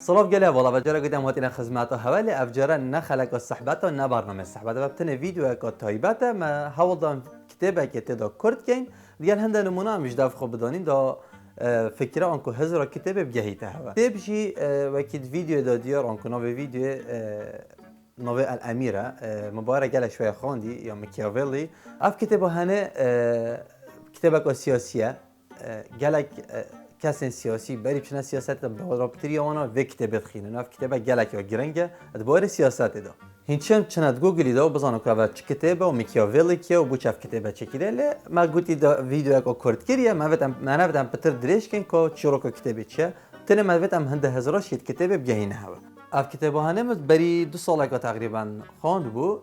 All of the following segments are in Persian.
صلاف قال والله بجرا قدام واتنا خدماته حوالي افجرا نخلق الصحبات نه برنامه صحبت وبتن فيديو اكو تایبته ما حاول كتابه كتدا كرد كين ديال هند نمونه مش داف خب بدانين دا فكره انكو هزر كتابه بجهيته هوا تبجي وكيد فيديو دا ديار انكو نوفي فيديو نوفي الاميره مبارك قال شويه خوندي يا ميكيافيلي اف كتابه هنا كتابه سياسيه قالك کسی سیاسی بری بشن سیاست رابطری آنها و کتابت خینه ناف کتابه گلک یا گرنگه ادبار سیاست دا هیچم چند گوگلی دا بزنم که اول چه کتابه و میکیاویلی که و بچه کتابه چکیده ل ما گویی دا ویدیو که کرد کریه ما نبودم پتر دریش کن که چرا که کتابی چه تنه ما بودم هنده هزارش یه کتابه بگهینه هوا اف کتابه هنم بری 2 سال که تقریبا خواند بو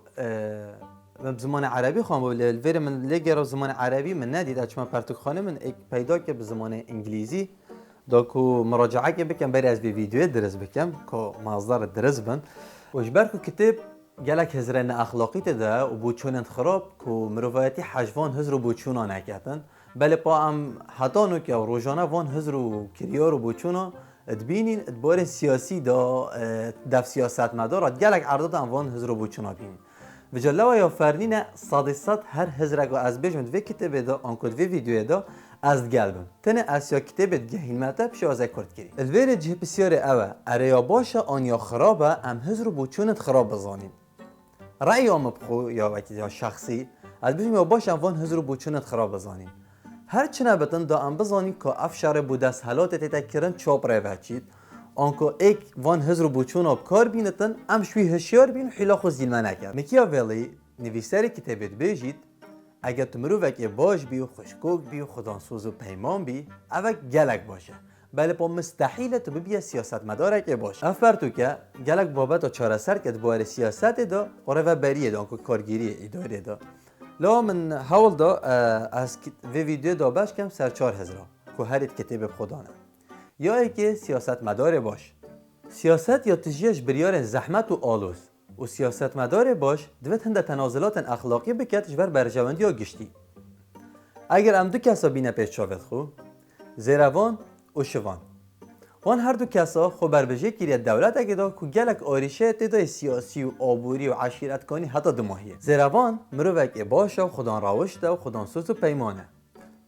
بزمان عربی خوام بود الویر من لگر زمان عربی من ندید اچما پرتوک خانه من پیدا که به زمان انگلیزی داکو مراجعه که بکم بری از ویدیو درس بکم که مصدر درس بند و اجبر کو کتاب گلک هزرن اخلاقی تده و بوچون خراب که مروایتی حجوان هزر و بوچونا نکتن بله پا هم حتانو که روزانه وان هزر و کریار و بوچونا تبینین ادبار سیاسی دا دف سیاست مدارات گلک عرضات وان هزر و بوچونا بینین و جلوه یا فرنین صد هر هزرگ و از بجمد و کتاب دا آنکود و ویدیو دا از قلبم تنه اسیا کتاب گهین مطب شازه کرد کری الویر جه بسیار اوه اریا باشه آن یا خرابه ام هزر بو چونت خراب بزانین رأی آم بخو یا وکی یا شخصی از بجم یا باشه وان هزر بو چونت خراب بزانین هر چنه بتن دا ام بزانین که افشار بو دست حالات تتکرن چاپ ره بچید آنکو ایک وان هزر بوچون آب کار بینتن ام شوی هشیار بین حیلا خود زیلمه نکرد میکیاویلی نویسر کتابت بیجید اگر تو مروفک باش بی و خوشکوک بی و خدانسوز و پیمان بی اوک گلک باشه بله پا مستحیله تو ببیه سیاست مدارک باشه افر تو که گلک بابت و چاره سر که دوار سیاست دا قره و بریه دا آنکو کارگیری اداره دا لا من حول دا از ویدیو دا باش کم سر 4000 که هرید کتاب خدانه یا اینکه سیاست مدار باش سیاست یا تجیهش بریار زحمت و آلوز و سیاست مدار باش دوت هنده تنازلات اخلاقی بکتش بر برجواندی یا گشتی اگر ام دو کسا بینه پیش چاوت خو زیروان و شوان وان هر دو کسا خو بربجه کریه دولت اگه دا که گلک آریشه تدای سیاسی و آبوری و عشیرت کنی حتی دماهیه زیروان مروک باشه و خودان راوشته و خودان سوز و پیمانه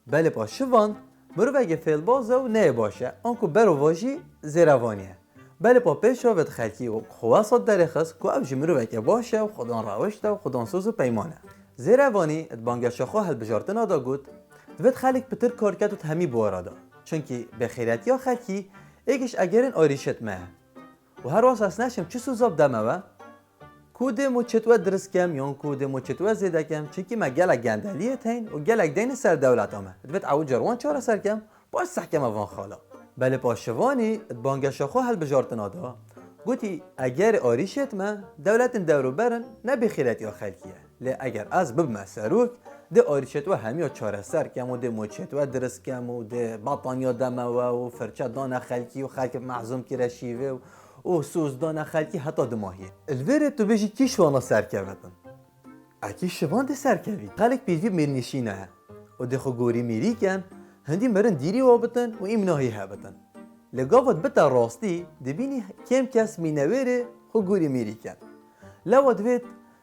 بله با شوان مروک فعل بازه و نه باشه آنکو برو واجی زیروانیه بله با پیش شاوت خلکی و خواسات درخص که افجی مروک باشه و خودان راوشته و خودان سوز و پیمانه زیروانی ادبانگش خو هل بجارتنا دا گود دوید خلک پتر کارکت و تهمی بوارا چونکه به خیرت یا خلکی ایگش اگرین آریشت مه و هر واس نشم چه سوزاب دمه و کوده مو چطور درست کم یا کوده مو چطور زیده کم چونکه ما گلک گندلیه تین و گلک دین سر دولت آمه دوید عو جروان چاره سر کم باش سحکم وان خالا بله پاشوانی بانگش خو هل بجارتنا دا گوتی اگر آریشت ما دولت دورو برن نه بخیرت یا خلکیه لی اگر از بب سروک ده آریشت و همیا چاره سر کم و ده موچت و درست کم و ده باطانیا دمه و فرچه دان خلکی و خلک معزوم کی رشیوه و سوز دان خلکی حتی دماهیه الویر تو بجی کی شوانا سر کردن اکی شوان ده سر کردی خلک پیدوی مرنشینه و ده خو گوری میری کن هندی مرن دیری وابتن و ایمناهی هبتن لگاوت بتا راستی دبینی کم کس مینویره خو گوری میری کن لوا دوید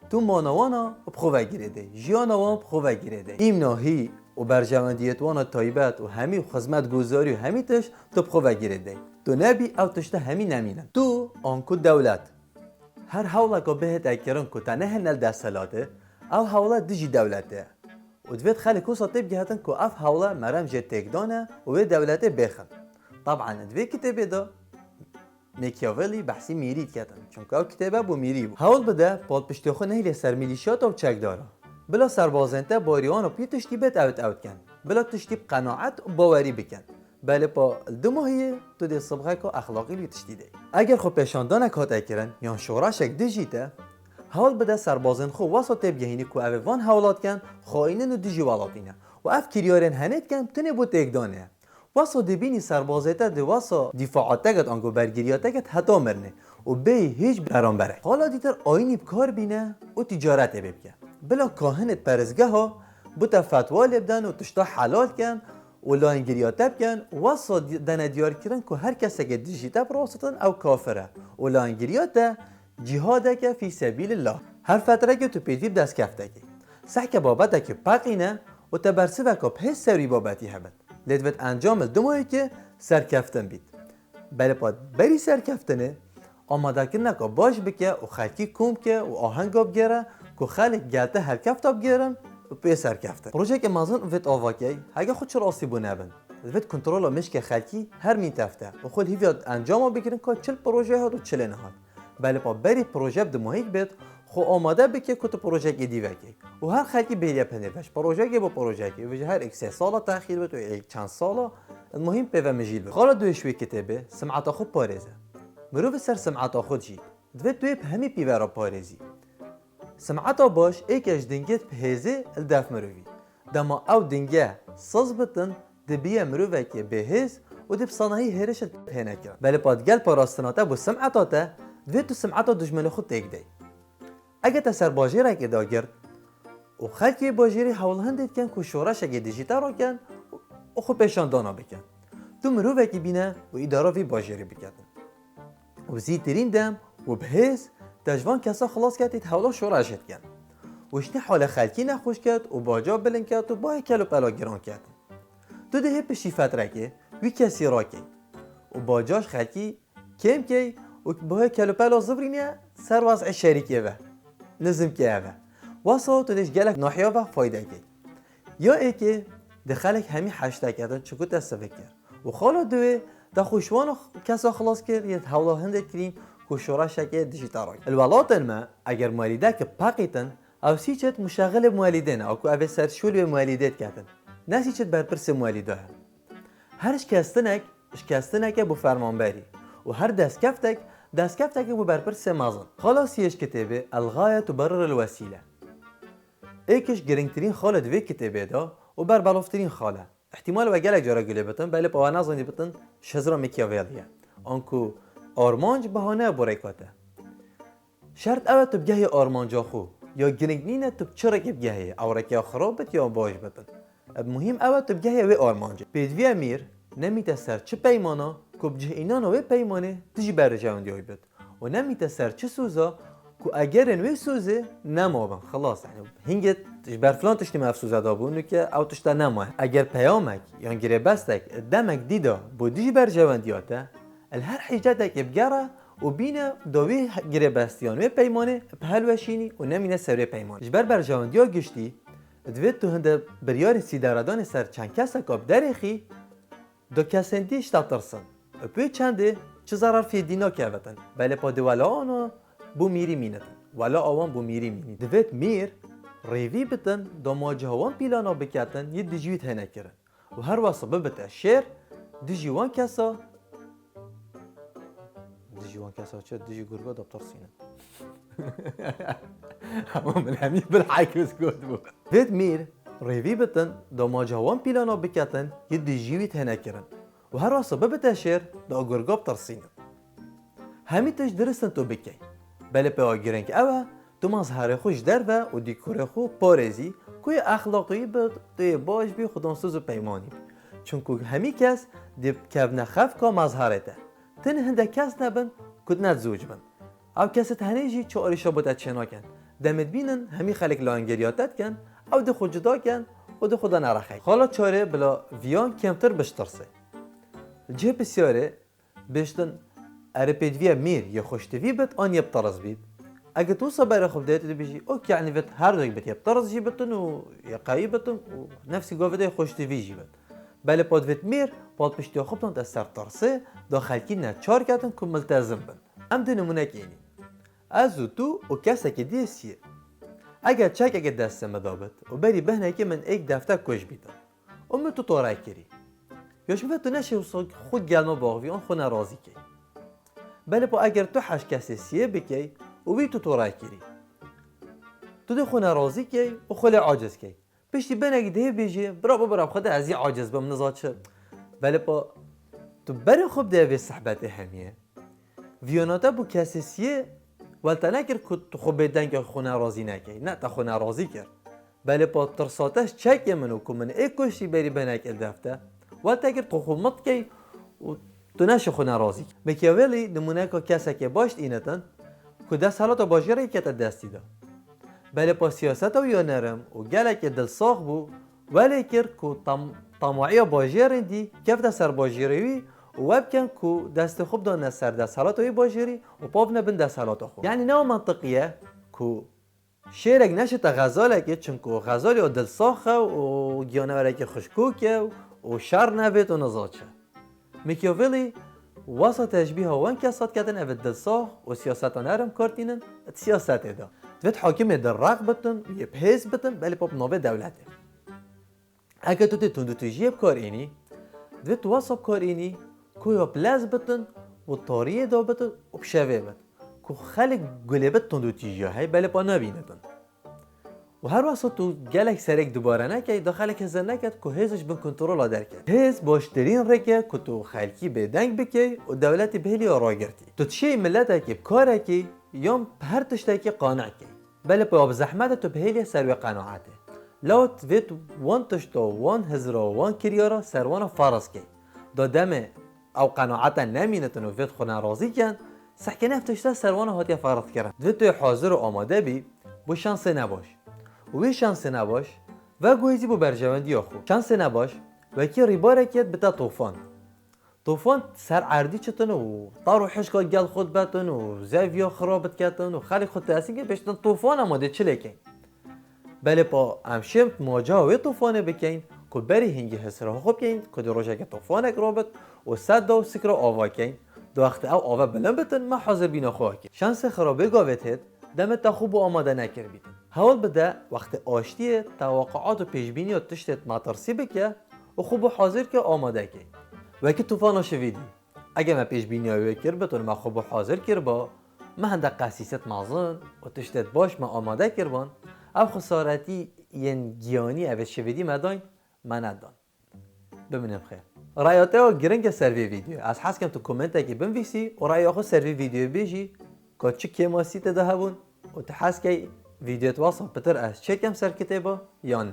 تو مانوانا بخواه گیرده جیانوان بخواه گیرده ایمناهی و برجواندیت وانا تایبت و همی خدمت گذاری و همی تش تو بخواه گیرده تو نبی او تشته همی نمینن تو آنکو دولت هر حولا که بهت اکران که تنه نل دستلاته او حولا دیجی دولته و دوید خالی کوسا طیب گهتن که اف حولا مرم جه تکدانه و دولته بخن طبعا دوید کتابه دا میکیاویلی بحثی میرید کردن چون که او کتابه بو میری بود حول بده پاد پشتیخو نهیل سر میلیشیات و چک داره بلا سربازنته باریان و پی تشتی بیت اوت کن بلا تشتی قناعت و باوری بکن بله با دو ماهیه تو دی صبغه که اخلاقی لی تشتی ده اگر خو پیشاندانک هات اکرن یا شوراشک دیجیته حول بده سربازن خو واسه تب گهینی که اوان حولات کن خاینن و دیجی والاتینه و اف کریارن هنت کن تنه بو تکدانه واسه دبینی سربازیته دی واسه دفاعاتگت آنگو برگریاتگت حتا مرنه و به هیچ بران بره حالا دیتر آینی بکار بینه و تجارت ببکه بلا کاهنت پرزگه ها بوتا فتوا لبدن و تشتا حلال کن و لاینگریات بکن و دن دیار کردن که هر کسی که دیجیتا براستن او کافره و لاینگریات جهاده که فی سبیل الله هر فتره که تو پیدویب دست کفته که سحک بابته که پاقینه و تبرسه و که به سری بابتی هبت لیدوت انجام دمایی که سرکفتن بید بله پاد بری سرکفتنه آماده کرنه که باش بکه و خلکی کم که و آهنگ بگیره که خلک گلته هر کفت بگیرن و پی سرکفتن پروژه که مازن ویت آواکی اگه خودش راستی بو نبن ویت کنترل مشک خلکی هر می تفته و خود هیویاد انجام بگیرن که چل پروژه هاد و چل نهاد بله پا بری پروژه بدمایک بید خو آماده بکه که تو پروژه که دیوه کی و هر خلکی بیلی پنیرش پروژه که با پروژه کی و هر یک 3 سال تأخیر بید و یک چند سال المهم پیو مجیل بید خالا دوشوی کتابه سمعت خود پارزه مروف سر سمعت خود جید دوید دوی همی پیو را پارزی سمعت باش ایکش دنگت بهزه الدف مروفی دما او دنگه ساز بتن دبیه مروفه که بهز و دب صناهی هرشت بهنه کرد بله پادگل پاراستناته بو سمعتاته دوید تو سمعتا دجمن خود تیک دی اگه تا سر باجیره که داگرد و خلکی باجیری حول هندید کن که شورش اگه دیجیتا را کن و خود پیشان دانا بکن تو مروفه که بینه و اداره وی باجیری بکن و زیترین دم و بهز تجوان کسا خلاص کردید حولا شورشت کن وشتی حال خلکی نخوش کرد و باجا بلن کرد و با کلو پلا گران کرد تو ده پشی فتره که وی کسی را که و باجاش خلکی کم که و با کلو پلا زبرینه سر وضع شریکه و نظم که اوه واسه تو دیش گلک ناحیه و فایده که یا ای که دخلک همی حشته کردن چکو تصفه کرد و خالا دوه دا خوشوان کسا خلاص کرد یه حولا هنده کریم که شورش که دیجیتا را الولات ما اگر موالیده که پاقیتن او سی چت مشغل موالیدین او که اوه سرشول به موالیدت کردن نسی چت برپرس موالیده هرش کستنک بو فرمانبری و هر دستکفتک بو برپرس مازن خلاصیش کتابه الغایه تبرر الوسیله ایکش گرنگترین خاله دوی کتابه دا و بربلافترین خاله احتمال و گلک جارا گلی بتن بله پا نازانی بتن شزرا میکیاویلیه آنکو آرمانج بهانه بریکاته شرط اوه تو بگهی آرمانجا خو یا گرنگ نینه تو چرا که بگهی او رکیا خرابت یا باش بتن مهم اوه تو بگهی وی آرمانج پیدوی امیر نمیته سر چه پیمانا که بجه اینان وی پیمانه تجی بر جواندی های بد و نمیته سر چه سوزا که اگر انوی سوزه نمابن خلاص یعنی هنگت برفلان تشتی مفسوزه دا بونو که او تشتا نماه اگر پیامک یا گره بستک دمک دیدا بودی بر جواندیاته الهر حیجتک بگره و بینه داوی گره بستیان و پیمانه پهلوشینی و نمینه سر پیمانه جبر بر جواندیا گشتی دوید تو هنده بریار سیداردان سر چند کسا کاب درخی دو کسندی اشتا ترسن اپوی چنده چه ضرر فی دینا که اوتن بله پا دولا آنا بو میری مینتن ولا آوان بو میری مینی دوید میر ریوی بتن دا ماجهوان پیلانا بکتن یه دیجویت هنه کرن و هر واسه ببته شیر دیجوان کسا چه دیجی گرگا دبتر سینه همه من همین بالحکوز گود بود وید میر ریوی بتن دا ماجهوان پیلانا بکتن یه دیجویت هنه کرن و هر واسه ببته شیر دا گرگا بتر سینه همین تش درستن تو بکی بله پا آگیرن که اوه تو مظهر خوش در و دیکور خو پارزی که اخلاقی بود توی باش بی خودانسوز و پیمانی چون که همی کس دیب کبنه خف که مظهرته تن هنده کس نبن کد ند زوج بن او کس تهنیجی چه آریشا بوده چنا کن دمت بینن همی خلق لانگریاتت کن او ده خود جدا کن و ده خدا نرخی حالا چاره بلا ویان کمتر بشترسه جه بسیاره بشتن ارپیدوی میر یا خوشتوی بد آن یه بطرز بید اگه تو صبر خوب دیت بیشی اوکی یعنی بد هر دوی بد یه بطرز جی بتن و یقایی بتن و نفسی گاوده خوشتوی جی بد بله پادویت میر پاد پشتی خوبتان تا سر ترسه داخل کی نه چار کردن که ملتزم بن ام ده نمونه که اینی از و تو و کسی که دیسیه اگر چک اگه دست مدابت و بری بهنه که من ایک دفتر کش بیدم ام تو طورای کری یاش میفت تو نشه خود گلما باغوی آن خود نرازی کی بله پا اگر تو حش کسی سیه بکی و بی تو طورای کری تو ده خود نرازی کی و خود عاجز کی پشتی بنگ ده بیجی برا خود از این عاجز بم نزاد شد بله پا تو بری خوب ده وی صحبت همیه ویاناتا بو کسی سیه ولتا نکر که تو خوب بیدن که خونه رازی نکی نه تا خونه رازی کرد بله پا ترساتش چک منو که من ای کشتی بری بنک الدفته و تاگر تو خود کی و تو نشه خود ناراضی مکیاولی نمونه که کسی که باشت اینتن که دست حالات باجری که دستی ده بله با سیاست و یا نرم و گله که دل ساخ بو ولی کر که طماعی باجری دی کفت سر باجری و بکن که دست خوب دانه سر دست حالات وی باجری و پاپ نبند دست حالات خوب یعنی نه منطقیه که شیرک نشه تا غزاله که چون که غزالی و دل ساخه و گیانوره که خشکوکه و شر نبید و نزاچه مکیاولی واسه تشبیه وان کسات کردن او دل ساخ و سیاست نرم کارتینن سیاست دا دوید حاکم در رق بتن و یه پیز بتن بلی پاپ نوبه دولته اگه تو تندو تجیب کار اینی دوید واسه کار اینی که یا پلاز بتن و تاریه دا بتن و بشوه بتن که خلق گلبت تندو تجیه های بلی پا نبینتن و هر وقت تو گلک سرک دوباره نکی داخل کسی نکد که هیزش بن کنترل در کرد هیز باشترین رکه که تو خلکی به دنگ بکی و دولتی بهلی را گرتی تو چه ملت که بکاره کی یا هر تشتی که قانع کی بله با زحمت تو بهلی سر و قناعته لوت ویت وان تشتا وان هزرا وان کریارا سروان فارس کی دادم او قناعت نمینتن و ویت خود ناراضی کن سکن افتشتا سروان هاتی فارس کرد ویت تو حاضر و آماده بی بو شانس نباش و شانس نباش و گویزی با برجواندی آخو شانس نباش و که ریباره کید بتا طوفان سر عردی چتن و طار و حشکا گل خود بتن و زویا خرابت کتن و خالی خود تحصیل که بشتن طوفان اماده چه لکن بله با امشم مواجه طوفانه بکن که بری هنگی حسره خوب کن که دو روشه که طوفانک رابط و صد دو سکر آوا کن دو وقت او آوا بلن بتن ما حاضر بینا خواه کن شانس خرابه گاوت هد دمت تا خوب و آماده نکر بیدن حاول بده وقت آشتی توقعات و پیشبینی و تشتت مطرسی بکه و خوب و حاضر که آماده که و که طوفان شویدی اگه ما پیشبینی های کر بتون ما خوب و حاضر کر با ما هنده قسیست مازن و تشتت باش ما آماده کر بان او خسارتی ین گیانی او شویدی مداین ما ندان ببینم خیر رایاته و گرنگ سروی ویدیو از حس کم تو کومنت که بنویسی و رای آخو سروی ویدیو بیجی که چه کماسی تده هبون و تحس که ویدیو تواصل بتر از چه کم سر کتابه یا نه